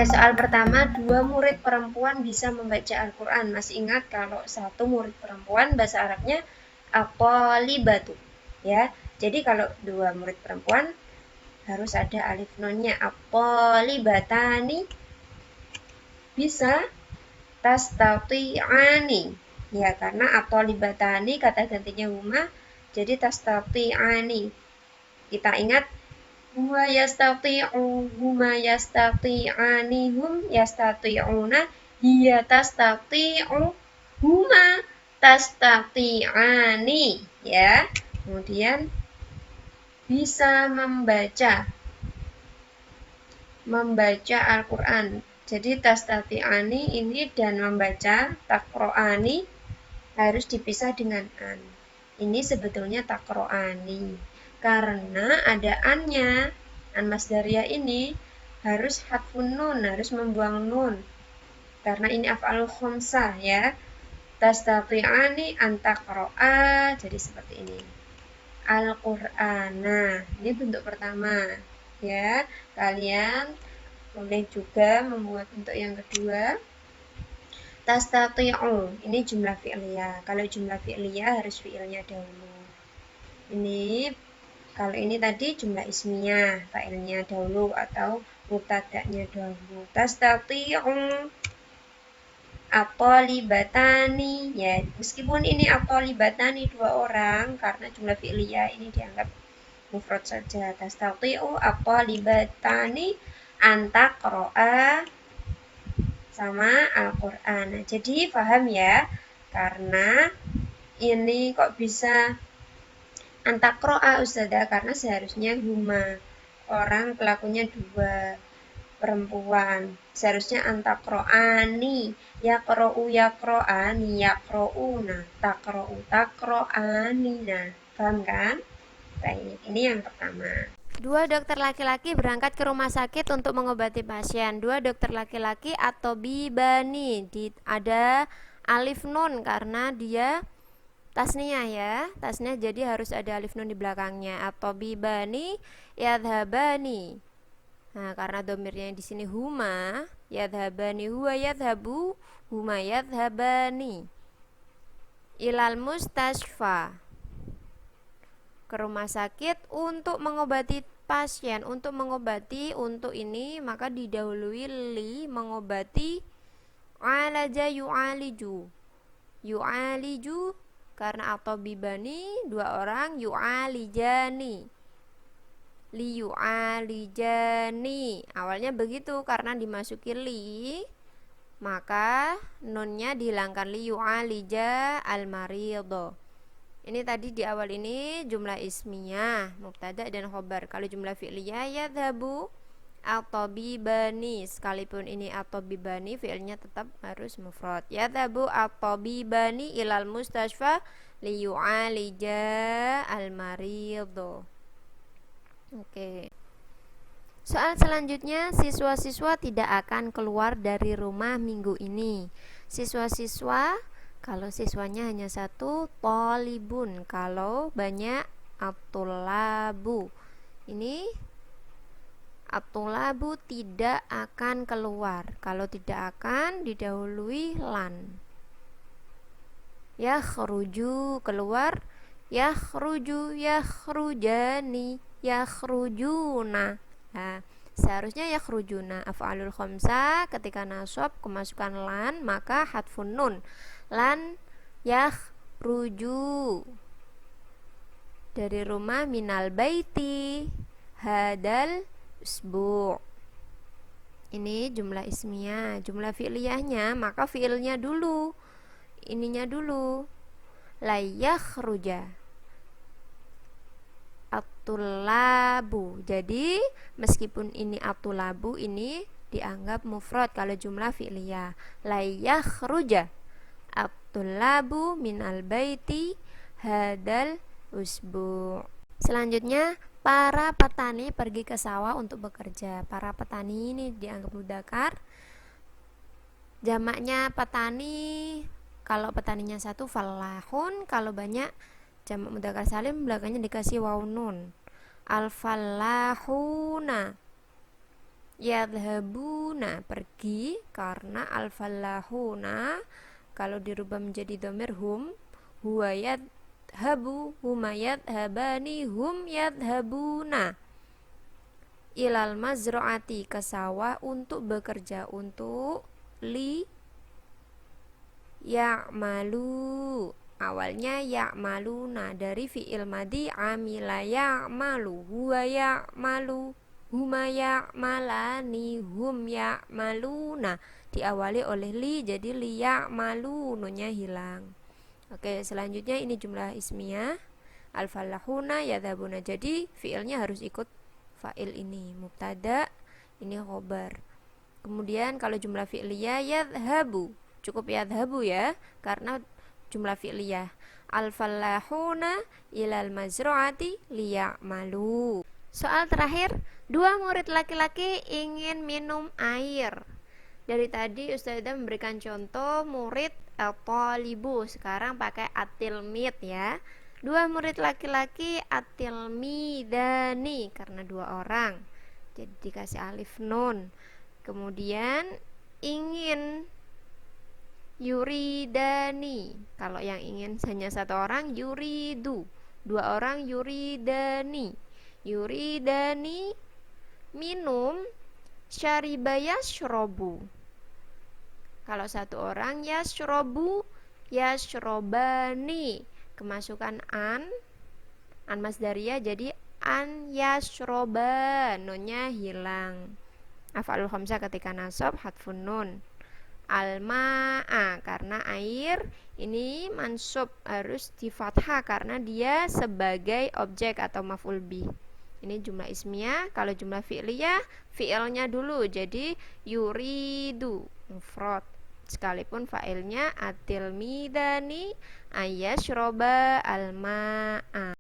soal pertama, 2 murid perempuan bisa membaca Al-Quran. Masih ingat kalau 1 murid perempuan bahasa Arabnya at-talibatu, ya. Jadi kalau 2 murid perempuan harus ada alif nunnya. At-talibatani bisa tastati'ani, ya, karena at-talibatani kata gantinya huma, jadi tastati'ani. Kita ingat huma yastati'u, huma yastati'ani, hum yastati'una, hiya tastati'u, huma tastati'ani, ya. Kemudian bisa membaca Al-Quran. Jadi tastati'ani ini dan membaca takro'ani harus dipisah dengan an. Ini sebetulnya takro'ani karena ada annya. An masdariyah ini harus hadfun nun, harus membuang nun karena ini af'alul khomsah, ya. Tastati'ani antakro'a, jadi seperti ini. Al-Qur'ana, ini bentuk pertama, ya. Kalian boleh juga membuat bentuk yang kedua. Tastati'u, ini jumlah fi'liyah. Kalau jumlah fi'liyah harus fi'ilnya dahulu. Ini kalau ini tadi jumlah ismiyah, fa'ilnya dahulu atau mubtada'nya dahulu. Tastati'u at-talibatani, ya, meskipun ini at-talibatani 2 orang karena jumlah fi'liyah ini dianggap mufrad saja. Tastati'u at-talibatani antaqro'a sama Al-Qur'an. Jadi paham ya, karena ini kok bisa antakro'a Ustazah, karena seharusnya huma, orang pelakunya 2 perempuan, seharusnya antakro'ani, yakro'u yakro'ani, yakro'una, takro'u takro'ani. Nah, paham kan? Baik, ini yang pertama. 2 dokter laki-laki berangkat ke rumah sakit untuk mengobati pasien. 2 dokter laki-laki atau bibani, ada alif nun karena dia tasniyah, ya. Tasniyah jadi harus ada alif nun di belakangnya. Atau bibani yadhabani. Nah, karena domirnya di sini huma, yadhabani huwa yadhabu, huma yadhabani. Ilal mustasfa, ke rumah sakit untuk mengobati pasien. Untuk mengobati, untuk ini maka didahului li, mengobati. Alaja yu'aliju, yu'aliju karena atau bibani 2 orang, yu'alijani, li yu'alijani. Awalnya begitu karena dimasuki li, maka nunnya dihilangkan, li yu'alija al-maridho. Ini tadi di awal ini jumlah ismiyah, mubtada dan khobar. Kalau jumlah fi'liyah yadhabu at-tabibani, sekalipun ini at-tabibani fi'ilnya tetap harus mufrad. Yadhabu at-tabibani ilal mustasfa liyu'alija al-maridho. Oke. Soal selanjutnya, siswa-siswa tidak akan keluar dari rumah minggu ini. Siswa-siswa, kalau siswanya hanya 1, tolibun. Kalau banyak, at-tulabu. Ini at-tulabu tidak akan keluar. Kalau tidak akan didahului lan. Yakhruju, keluar. Yakhruju, yakhrujani, yakhrujuna. Nah, seharusnya yakhrujuna af'alul khamsah, ketika nasab kemasukan lan maka hadfun nun. Lan yakhruju dari rumah, minal baiti hadal usbu'. Ini jumlah ismiyah. Jumlah fi'liyahnya maka fi'ilnya dulu, ininya dulu. La yakhruja at-tulabu. Jadi meskipun ini at-tulabu, ini dianggap mufrad kalau jumlah fi'liyah. La yakhruja at-tulabu minal baiti hadal usbu'. Selanjutnya, para petani pergi ke sawah untuk bekerja. Para petani ini dianggap mudzakkar. Jamaknya petani, kalau petaninya 1 fallahun, kalau banyak jamak mudzakkar salim belakangnya dikasih waw nun. Al-fallahuna. Yadhabuna pergi, karena al-fallahuna kalau dirubah menjadi dhamir hum, huwa yadhabu, huma yadhabani, hum yadhabuna. Ilal mazro'ati ke sawah untuk bekerja, untuk li ya'malu. Awalnya ya'maluna dari fi'il madi amila ya'malu, huwa ya'malu, huma ya'malani, hum ya'maluna. Diawali oleh li, jadi li ya'malu, nunnya hilang. Oke, selanjutnya ini jumlah ismiyah. Al-falahuna yadhabuna. Jadi fi'ilnya harus ikut fa'il ini, mubtada, ini khobar. Kemudian kalau jumlah fi'liyah yadhabu, cukup yadhabu ya, karena jumlah fi'liyah. Al-falahuna ilal mazro'ati liya'malu. Soal terakhir, 2 murid laki-laki ingin minum air. Dari tadi Ustazah memberikan contoh murid at-talibu, sekarang pakai at-tilmid ya. 2 murid laki-laki at-tilmidani, karena 2 orang, jadi dikasih alif nun. Kemudian ingin yuridani, kalau yang ingin hanya 1 orang yuridu, 2 orang yuridani. Yuridani minum, syariba yashrobu, kalau 1 orang yashrobu, yashrobani, kemasukan an masdariyah, jadi an yashroba, nunnya hilang. Af'alul khamsah ketika nasab hadfun nun. Al-ma'a, karena air ini mansub, harus di fathah karena dia sebagai objek atau maf'ul bih. Ini jumlah ismiyah. Kalau jumlah fi'liyah, fi'ilnya dulu, jadi yuridu mufrad, sekalipun fa'ilnya at-tilmidani ayashroba al-ma'a.